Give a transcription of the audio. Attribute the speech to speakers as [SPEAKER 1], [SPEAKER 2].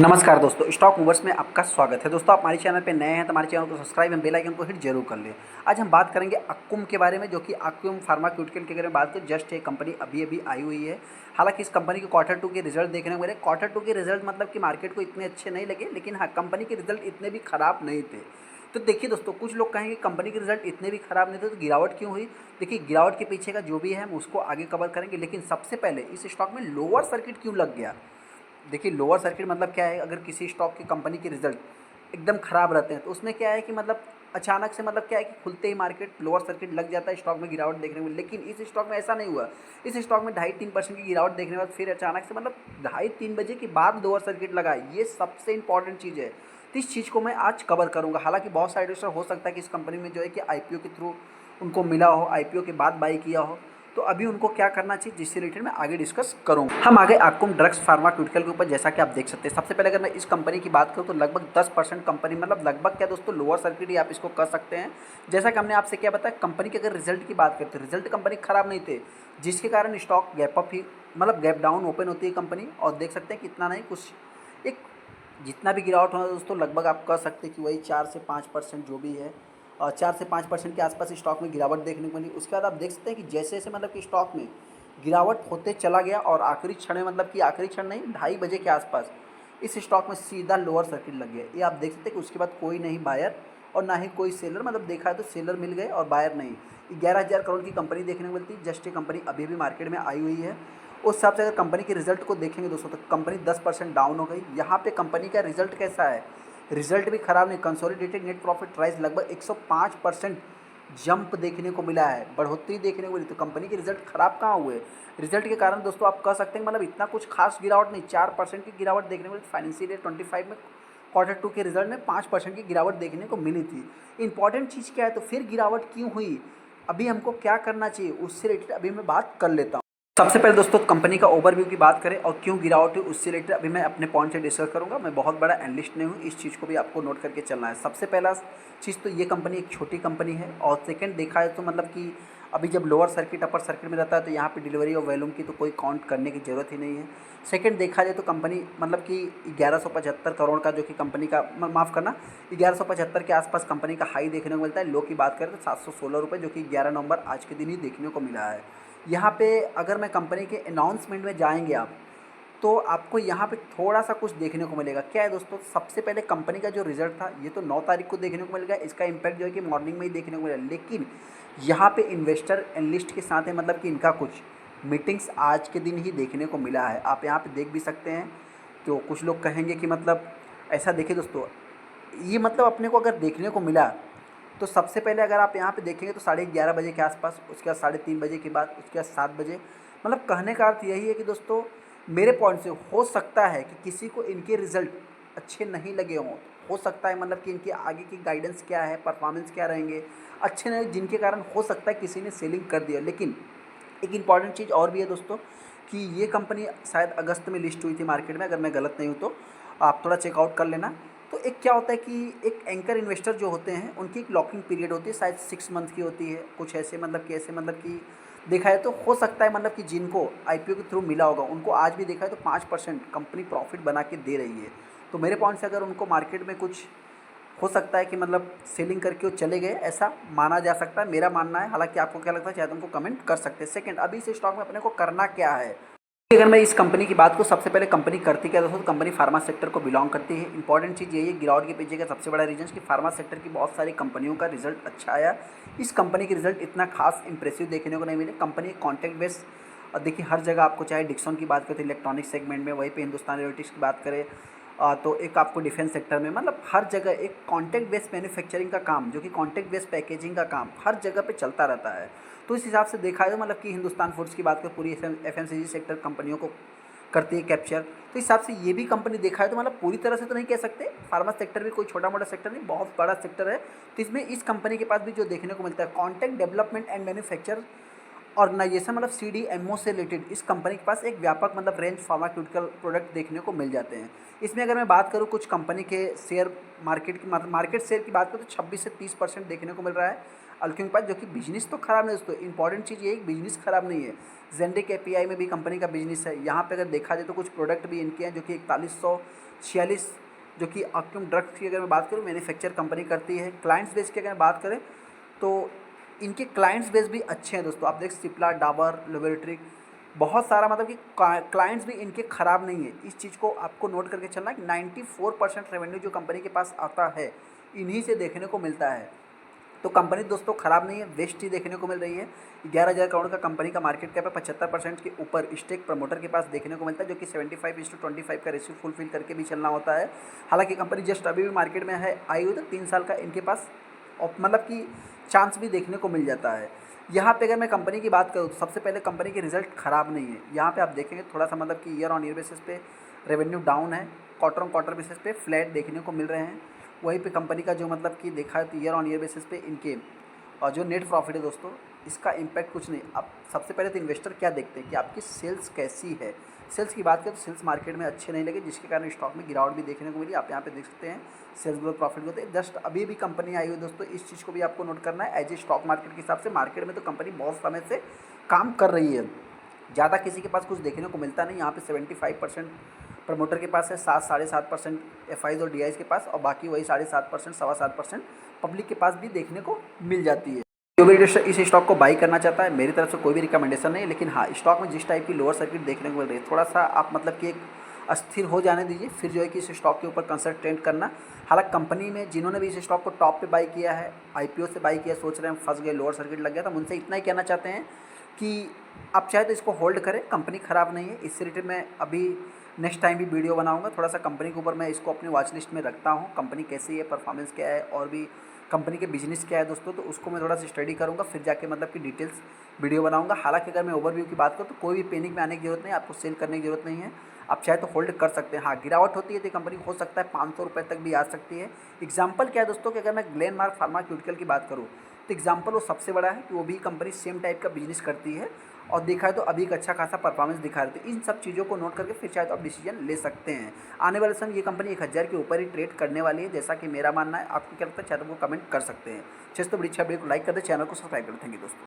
[SPEAKER 1] नमस्कार दोस्तों, stock movers में आपका स्वागत है। दोस्तों, आप हमारे चैनल पे नए हैं तो हमारे चैनल को सब्सक्राइब एंड बेल आइकन को हिट जरूर कर लें। आज हम बात करेंगे अक्कुम के बारे में, जो कि अक्कुम फार्मास्यूटिकल के बारे में बात करें। जस्ट एक कंपनी अभी अभी आई हुई है। हालांकि इस कंपनी के क्वार्टर 2 के रिजल्ट देखने को मिले। क्वार्टर 2 के रिजल्ट मतलब कि मार्केट को इतने अच्छे नहीं लगे, लेकिन हाँ, कंपनी के रिजल्ट इतने भी खराब नहीं थे। तो देखिए दोस्तों, कुछ लोग कहेंगे कंपनी के रिजल्ट इतने भी खराब नहीं थे तो गिरावट क्यों हुई। देखिए, गिरावट के पीछे का जो भी है हम उसको आगे कवर करेंगे, लेकिन सबसे पहले इस स्टॉक में लोअर सर्किट क्यों लग गया। देखिए, लोअर सर्किट मतलब क्या है, अगर किसी स्टॉक की कंपनी के रिजल्ट एकदम ख़राब रहते हैं तो उसमें क्या है कि मतलब अचानक से मतलब क्या है कि खुलते ही मार्केट लोअर सर्किट लग जाता है, स्टॉक में गिरावट देखने को। लेकिन इस स्टॉक में ऐसा नहीं हुआ। इस स्टॉक में 2.5-3% की गिरावट देखने के बाद फिर अचानक से मतलब 2:30-3 बजे के बाद लोअर सर्किट लगा। ये सबसे इंपॉर्टेंट चीज़ है। तो इस चीज़ को मैं आज कवर करूँगा। हालांकि बहुत सारे इन्वेस्टर हो सकता है कि इस कंपनी में जो है कि आईपीओ के थ्रू उनको मिला हो, आईपीओ के बाद बाई किया हो, तो अभी उनको क्या करना चाहिए, जिससे रिलेटेड मैं आगे डिस्कस करूँगा। हम आगे अक्कुम ड्रग्स फार्मास्यूटिकल के ऊपर, जैसा कि आप देख सकते हैं, सबसे पहले अगर मैं इस कंपनी की बात करूँ तो लगभग 10% कंपनी, मतलब लगभग क्या दोस्तों, लोअर सर्किट ही आप इसको कर सकते हैं। जैसा कि हमने आपसे क्या बताया, कंपनी के अगर रिजल्ट की बात करते हैं, रिजल्ट कंपनी खराब नहीं थे, जिसके कारण स्टॉक गैप अप ही, मतलब गैप डाउन ओपन होती है कंपनी। और देख सकते हैं कितना नहीं कुछ एक, जितना भी गिरावट होना दोस्तों, लगभग आप कह सकते हैं कि वही 4 से 5% जो भी है, और 4 से 5% के आसपास स्टॉक में गिरावट देखने को मिली। उसके बाद आप देख सकते हैं कि जैसे जैसे मतलब कि स्टॉक में गिरावट होते चला गया और आखिरी क्षण में, मतलब कि आखिरी क्षण नहीं, 2:30 बजे के आसपास इस स्टॉक में सीधा लोअर सर्किट लग गया। ये आप देख सकते हैं कि उसके बाद कोई नहीं बायर और ना ही कोई सेलर, मतलब देखा है तो सेलर मिल गए और बायर नहीं। 11,000 करोड़ की कंपनी देखने को मिलती है। जस्ट ये कंपनी अभी भी मार्केट में आई हुई है। उस हिसाब से अगर कंपनी के रिजल्ट को देखेंगे दोस्तों, तो कंपनी 10% डाउन हो गई। यहाँ पे कंपनी का रिजल्ट कैसा है, रिजल्ट भी खराब नहीं। कंसोलिडेटेड नेट प्रॉफिट राइज लगभग 105% जंप देखने को मिला है, बढ़ोतरी देखने को मिली। तो कंपनी के रिजल्ट खराब कहाँ हुए। रिजल्ट के कारण दोस्तों आप कह सकते हैं मतलब इतना कुछ खास गिरावट नहीं, 4% की गिरावट देखने को मिली। फाइनेंशियल ईयर 25 में क्वार्टर 2 के रिजल्ट में 5% की गिरावट देखने को मिली थी। इंपॉर्टेंट चीज़ क्या है, तो फिर गिरावट क्यों हुई, अभी हमको क्या करना चाहिए, उससे रिलेटेड अभी मैं बात कर लेता हूँ। सबसे पहले दोस्तों, कंपनी का ओवरव्यू की बात करें और क्यों गिरावट हुई, उससे रिलेटेड अभी मैं अपने पॉइंट से डिस्कस करूंगा। मैं बहुत बड़ा एनालिस्ट नहीं हूँ, इस चीज़ को भी आपको नोट करके चलना है। सबसे पहला चीज़ तो ये कंपनी एक छोटी कंपनी है, और सेकंड देखा है तो मतलब कि अभी जब लोअर सर्किट अपर सर्किट में रहता है तो यहाँ पे डिलीवरी और वॉल्यूम की तो कोई काउंट करने की ज़रूरत ही नहीं है। सेकंड देखा जाए तो कंपनी मतलब कि 1175 करोड़ का, जो कि कंपनी का, माफ़ करना, 1175 के आसपास कंपनी का हाई देखने को मिलता है। लो की बात करें तो 716 रुपये, जो कि 11 नवंबर आज के दिन ही देखने को मिला है। यहाँ पे अगर मैं कंपनी के अनाउंसमेंट में जाएंगे आप, तो आपको यहाँ पे थोड़ा सा कुछ देखने को मिलेगा। क्या है दोस्तों, सबसे पहले कंपनी का जो रिजल्ट था ये तो 9 तारीख को देखने को मिलेगा। इसका इम्पैक्ट जो है कि मॉर्निंग में ही देखने को मिलेगा। लेकिन यहाँ पे इन्वेस्टर एनालिस्ट के साथ है, मतलब कि इनका कुछ मीटिंग्स आज के दिन ही देखने को मिला है। आप यहाँ पे देख भी सकते हैं। तो कुछ लोग कहेंगे कि मतलब ऐसा, देखिए दोस्तों, ये मतलब अपने को अगर देखने को मिला, तो सबसे पहले अगर आप यहाँ पे देखेंगे तो 11:30 बजे के आसपास, उसके बाद 3:30 बजे के बाद, उसके बाद 7 बजे, मतलब कहने का अर्थ यही है कि दोस्तों, मेरे पॉइंट से हो सकता है कि किसी को इनके रिजल्ट अच्छे नहीं लगे हों। हो सकता है मतलब कि इनकी आगे की गाइडेंस क्या है, परफॉर्मेंस क्या रहेंगे, अच्छे नहीं, जिनके कारण हो सकता है किसी ने सेलिंग कर दिया। लेकिन एक इम्पॉर्टेंट चीज़ और भी है दोस्तों, कि ये कंपनी शायद अगस्त में लिस्ट हुई थी मार्केट में, अगर मैं गलत नहीं हूँ तो आप थोड़ा चेकआउट कर लेना। तो एक क्या होता है कि एक एंकर इन्वेस्टर जो होते हैं उनकी एक लॉकिंग पीरियड होती है, शायद 6 मंथ की होती है, कुछ ऐसे, मतलब कि ऐसे, मतलब कि देखा है तो हो सकता है मतलब कि जिनको आईपीओ के थ्रू मिला होगा उनको आज भी देखा है तो 5% कंपनी प्रॉफिट बना के दे रही है। तो मेरे पॉइंट से अगर उनको मार्केट में कुछ हो सकता है कि मतलब सेलिंग करके वो चले गए, ऐसा माना जा सकता है, मेरा मानना है। हालांकि आपको क्या लगता है शायद उनको कमेंट कर सकते हैं। सेकंड, अभी इस स्टॉक में अपने को करना क्या है। अगर मैं इस कंपनी की बात को, सबसे पहले कंपनी करती क्या दोस्तों, तो कंपनी फार्मा सेक्टर को बिलोंग करती है। इंपॉर्टेंट चीज़ यही है, गिरावट के पीछे का सबसे बड़ा रीजन कि फार्मा सेक्टर की बहुत सारी कंपनियों का रिजल्ट अच्छा आया। इस कंपनी के रिजल्ट इतना खास इंप्रेसिव देखने को नहीं मिले। कंपनी कॉन्टैक्ट बेस, और देखिए हर जगह आपको, चाहे डिक्सन की बात करें इलेक्ट्रॉनिक सेगमेंट में, वहीं पे हिंदुस्तान एरोनॉटिक्स की बात करें, तो एक आपको डिफेंस सेक्टर में, मतलब हर जगह एक कॉन्टैक्ट बेस्ड मैन्युफैक्चरिंग का काम, जो कि कॉन्टैक्ट बेस्ड पैकेजिंग का काम हर जगह पे चलता रहता है। तो इस हिसाब से देखा है तो मतलब कि हिंदुस्तान फूड्स की बात करें, पूरी एफएमसीजी सेक्टर कंपनियों को करती है कैप्चर। तो इस हिसाब से ये भी कंपनी देखा है तो मतलब पूरी तरह से तो नहीं कह सकते, फार्मा सेक्टर भी कोई छोटा मोटा सेक्टर नहीं, बहुत बड़ा सेक्टर है। तो इसमें इस कंपनी के पास भी जो देखने को मिलता है, contact development and manufacture organisation, मतलब सीडीएमओ से रिलेटेड इस कंपनी के पास एक व्यापक मतलब रेंज फार्मास्यूटिकल प्रोडक्ट देखने को मिल जाते हैं। इसमें अगर मैं बात करूँ कुछ कंपनी के शेयर मार्केट की, मतलब मार्केट शेयर की बात करूँ तो 26 से 30% देखने को मिल रहा है अल्किम के पास, जो कि बिजनेस तो खराब नहीं दोस्तों। इंपॉर्टेंट चीज़ ये है कि बिजनेस खराब नहीं है। जेनेरिक एपीआई में भी कंपनी का बिजनेस है। यहाँ पे अगर देखा जाए तो कुछ प्रोडक्ट भी इनके हैं जो कि 4100 46, जो कि अक्यूम ड्रग्स की अगर मैं बात करूँ मैन्युफैक्चर कंपनी करती है। क्लाइंट्स बेस की अगर मैं बात करें तो इनके क्लाइंट्स बेस भी अच्छे हैं दोस्तों। आप देख सिप्ला, डाबर लेबोरेटरी, बहुत सारा मतलब कि क्लाइंट्स भी इनके ख़राब नहीं है। इस चीज़ को आपको नोट करके चलना कि 94% रेवेन्यू जो कंपनी के पास आता है इन्हीं से देखने को मिलता है। तो कंपनी दोस्तों ख़राब नहीं है, वेस्ट ही देखने को मिल रही है। 11,000 करोड़ का कंपनी का मार्केट कैप है। 75% के ऊपर स्टेक प्रमोटर के पास देखने को मिलता है, जो कि 75:25 का रेशियो फुलफिल करके भी चलना होता है। हालांकि कंपनी जस्ट अभी भी मार्केट में है आई हुई, तो 3 साल का इनके पास मतलब कि चांस भी देखने को मिल जाता है। यहाँ पे अगर मैं कंपनी की बात करूँ तो सबसे पहले कंपनी के रिजल्ट ख़राब नहीं है। यहाँ पे आप देखेंगे थोड़ा सा मतलब कि ईयर ऑन ईयर बेसिस पे रेवेन्यू डाउन है, क्वार्टर ऑन क्वार्टर बेसिस पे फ्लैट देखने को मिल रहे हैं। वहीं पे कंपनी का जो मतलब कि देखा है तो ईयर ऑन ईयर बेसिस पे इनके और जो नेट प्रॉफिट है दोस्तों, इसका इम्पैक्ट कुछ नहीं। अब सबसे पहले तो इन्वेस्टर क्या देखते हैं कि आपकी सेल्स कैसी है। सेल्स की बात करें तो सेल्स मार्केट में अच्छे नहीं लगे, जिसके कारण स्टॉक में गिरावट भी देखने को मिली। आप यहाँ पे देख सकते हैं sales growth profit growth just अभी भी कंपनी आई हुई है दोस्तों। इस चीज़ को भी आपको नोट करना है। एज ए स्टॉक मार्केट के हिसाब से मार्केट में तो कंपनी बहुत समय से काम कर रही है, ज़्यादा किसी के पास कुछ देखने को मिलता नहीं। यहाँ पे 75% प्रमोटर के पास है, 7-7.5% एफआईज और डीआईज के पास, और बाकी वही 7.5% 7.25% पब्लिक के पास भी देखने को मिल जाती है। जो भी इन्वेस्टर इस स्टॉक को बाई करना चाहता है, मेरी तरफ से कोई भी रिकमेंडेशन नहीं है, लेकिन हाँ स्टॉक में जिस टाइप की लोअर सर्किट देखने को मिल रही है, थोड़ा सा आप मतलब कि एक अस्थिर हो जाने दीजिए, फिर जो है कि इस स्टॉक के ऊपर कंसंट्रेट करना। हालांकि कंपनी में जिन्होंने भी इस स्टॉक को टॉप पे बाई किया है, आईपीओ से बाई किया, सोच रहे हैं फंस गए, लोअर सर्किट लग गया, तो हम उनसे इतना ही कहना चाहते हैं कि आप चाहे तो इसको होल्ड करें, कंपनी ख़राब नहीं है। इससे रिलेटेड मैं अभी नेक्स्ट टाइम भी वीडियो बनाऊंगा। थोड़ा सा कंपनी के ऊपर मैं इसको अपनी वॉच लिस्ट में रखता हूँ, कंपनी कैसी है, परफॉर्मेंस क्या है, और भी कंपनी के बिजनेस क्या है दोस्तों, तो उसको मैं थोड़ा सा स्टडी करूँगा, फिर जाके मतलब कि डिटेल्स वीडियो बनाऊंगा। हालांकि अगर मैं ओवरव्यू की बात करूँ तो कोई भी पैनिक में आने की जरूरत नहीं है, आपको सेल करने की जरूरत नहीं है। आप चाहे तो होल्ड कर सकते हैं। हाँ गिरावट होती है तो कंपनी हो सकता है 500 रुपये तक भी आ सकती है। एग्जाम्पल क्या है दोस्तों कि अगर मैं ग्लेनमार्क फार्मास्यूटिकल की बात करूँ तो एग्जाम्पल वो सबसे बड़ा है कि वो भी कंपनी सेम टाइप का बिजनेस करती है, और देखा है तो अभी एक अच्छा खासा परफॉर्मेंस दिखा रही थी। इन सब चीज़ों को नोट करके फिर चाहे तो आप डिसीजन ले सकते हैं। आने वाले समय ये कंपनी 1000 के ऊपर ही ट्रेड करने वाली है, जैसा कि मेरा मानना है। आपको क्या लगता है, चाहे तो वो कमेंट कर सकते हैं। चलिए तो बड़ी अच्छा वीडियो को लाइक कर दे, चैनल को सब्सक्राइब कर दे। थैंक यू दोस्तों।